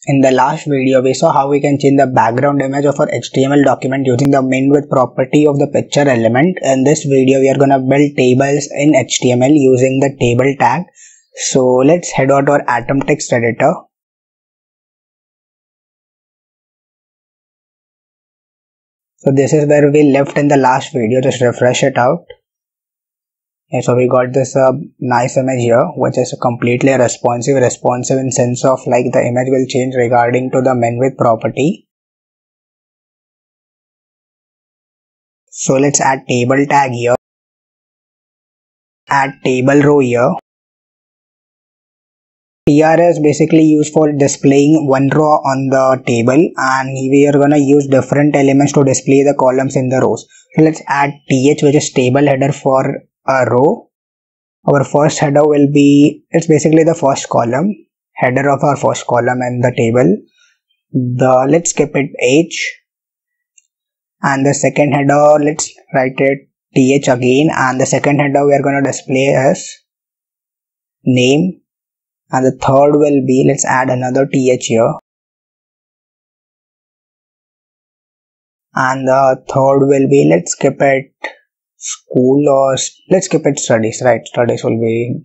In the last video, we saw how we can change the background image of our HTML document using the min-width property of the picture element. In this video, we are going to build tables in HTML using the table tag. So let's head out to our Atom text editor. So this is where we left in the last video. Just refresh it out. Okay, so we got this nice image here, which is completely responsive in sense of like the image will change regarding to the min-width property. So let's add table tag here, add table row here. TR is basically used for displaying one row on the table, and we are gonna use different elements to display the columns in the rows. So let's add th, which is table header for a row. Our first header will be, it's basically the first column, header of our first column in the table. Let's skip it h, and the second header, let's write it th again, and the second header we are going to display as name, and the third will be, let's add another th here, and the third will be, let's skip it school, or let's skip it studies, right? Studies will be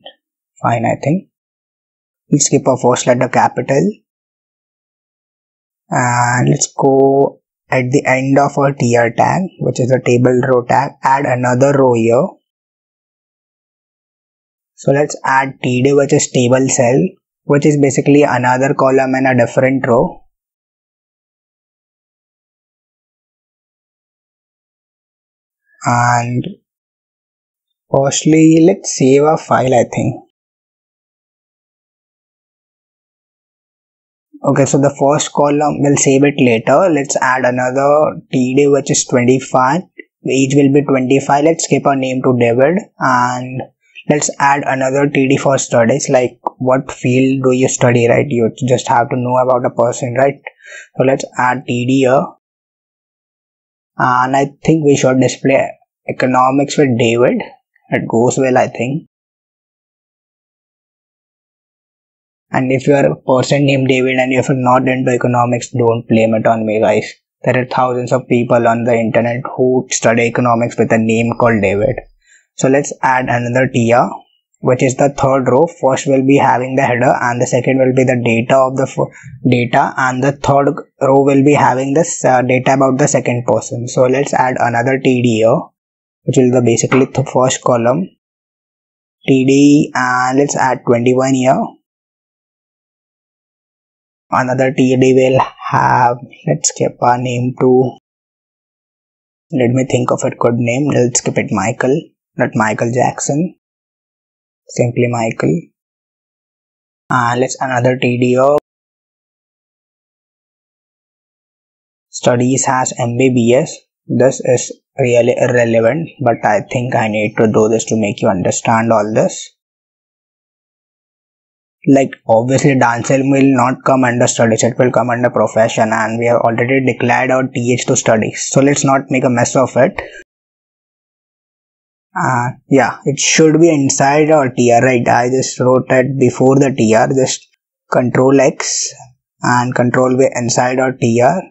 fine, I think. Let's skip our first letter capital, and let's go at the end of our tr tag, which is a table row tag, add another row here. So let's add td, which is table cell, which is basically another column in a different row. And firstly, let's save a file, I think. Okay, so the first column, we'll save it later. Let's add another td, which is 25. Each will be 25. Let's skip our name to David, and let's add another td for studies, like what field do you study, right? You just have to know about a person, right? So let's add td here, and I think we should display economics with David. It goes well, I think. And if you are a person named David and if you're not into economics, don't blame it on me, guys. There are thousands of people on the internet who study economics with a name called David. So let's add another tr, which is the third row. First will be having the header, and the second will be the data of the data, and the third row will be having this data about the second person. So let's add another td here, which is the basically the first column, td, and let's add 21 here. Another td will have, let's skip our name to, let me think of a good name. Let's skip it Michael, not Michael Jackson, simply Michael. And let's another td here. Studies has MBBS. This is really irrelevant, but I think I need to do this to make you understand all this. Like obviously dance will not come under studies, it will come under profession, and we have already declared our th to studies, so let's not make a mess of it. Yeah, it should be inside our tr, right? I just wrote it before the tr, just Control X and Control V inside our tr.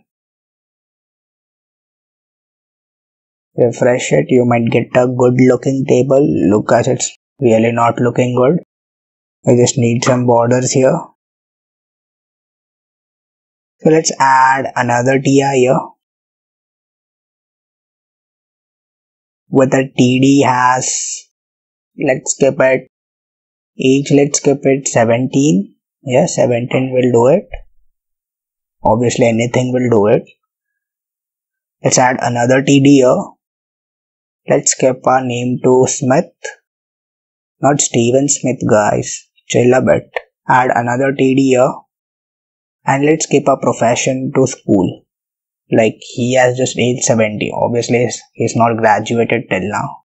Refresh it, you might get a good looking table. Look, as it's really not looking good. I just need some borders here. So let's add another tr here, with a td has, let's skip it each, let's skip it 17. Yeah, 17 will do it. Obviously anything will do it. Let's add another td here. Let's skip our name to Smith, not Steven Smith, guys. Chill a bit. Add another td here, and let's skip our profession to school. Like he has just age 70. Obviously he's not graduated till now.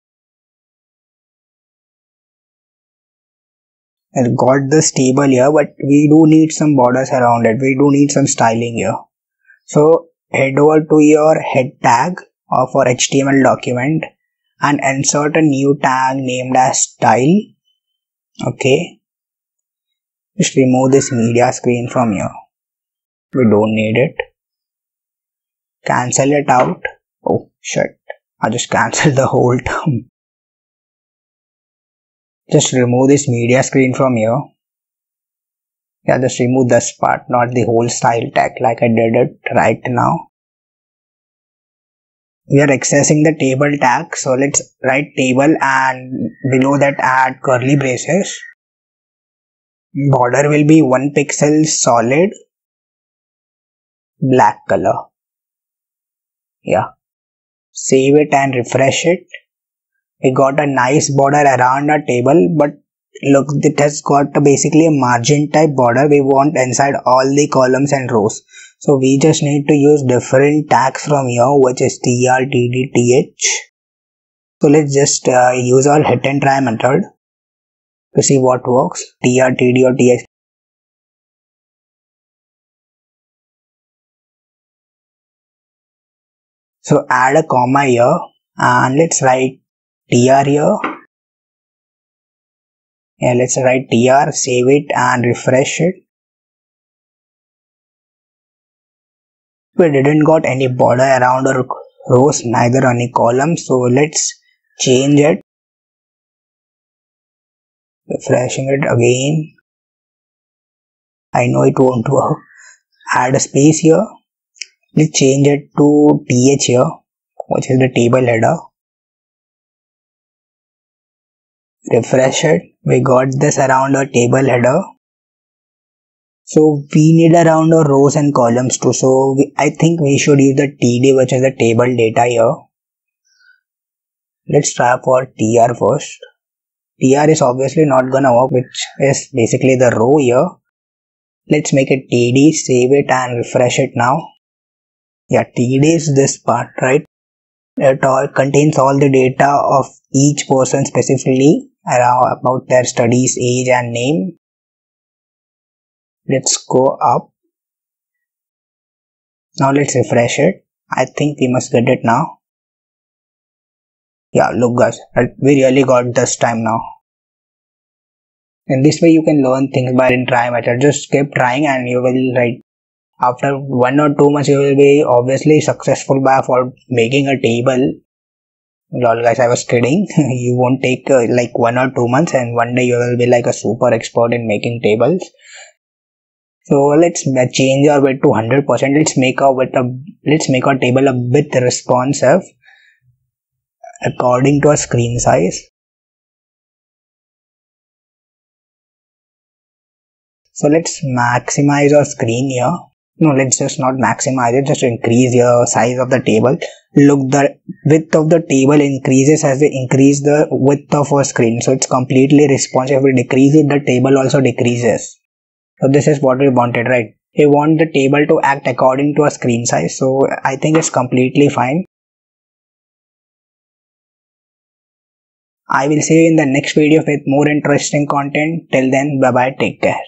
I got this table here, but we do need some borders around it. We do need some styling here. So head over to your head tag of our HTML document and insert a new tag named as style. Okay. Just remove this media screen from here. We don't need it. Cancel it out. Oh shit, I just cancelled the whole term. Just remove this media screen from here. Yeah, just remove this part, not the whole style tag like I did it right now. We are accessing the table tag, so let's write table and below that add curly braces. Border will be 1 pixel solid black color. Yeah, save it and refresh it. We got a nice border around our table, but look, it has got basically a margin type border we want inside all the columns and rows. So we just need to use different tags from here, which is tr, td, th. So let's just use our hit and try method to see what works. Tr, td or th. So add a comma here and let's write tr here. Yeah, let's write tr, save it and refresh it. We didn't got any border around our rows, neither any columns, so let's change it. Refreshing it again. I know it won't work. Add a space here. Let's change it to th here, which is the table header. Refresh it. We got this around our table header. So we need around our rows and columns too. So I think we should use the td, which is the table data here. Let's try for tr first. Tr is obviously not gonna work, which is basically the row here. Let's make it td, save it and refresh it now. Yeah, td is this part, right? It all contains all the data of each person specifically about their studies, age and name. Let's go up. Now let's refresh it. I think we must get it now. Yeah, look guys, we really got this time now. In this way you can learn things by try method. Just keep trying and you will write. After 1 or 2 months you will be obviously successful for making a table. Lol guys, I was kidding. You won't take like 1 or 2 months and one day you will be like a super expert in making tables. So let's change our width to 100%. Let's make our table a bit responsive according to our screen size. So let's maximize our screen here. No, let's just not maximize it, just increase the size of the table. Look, the width of the table increases as we increase the width of our screen. So it's completely responsive. If we decrease it, the table also decreases. So this is what we wanted, right? We want the table to act according to our screen size. So I think it's completely fine. I will see you in the next video with more interesting content. Till then, bye bye, take care.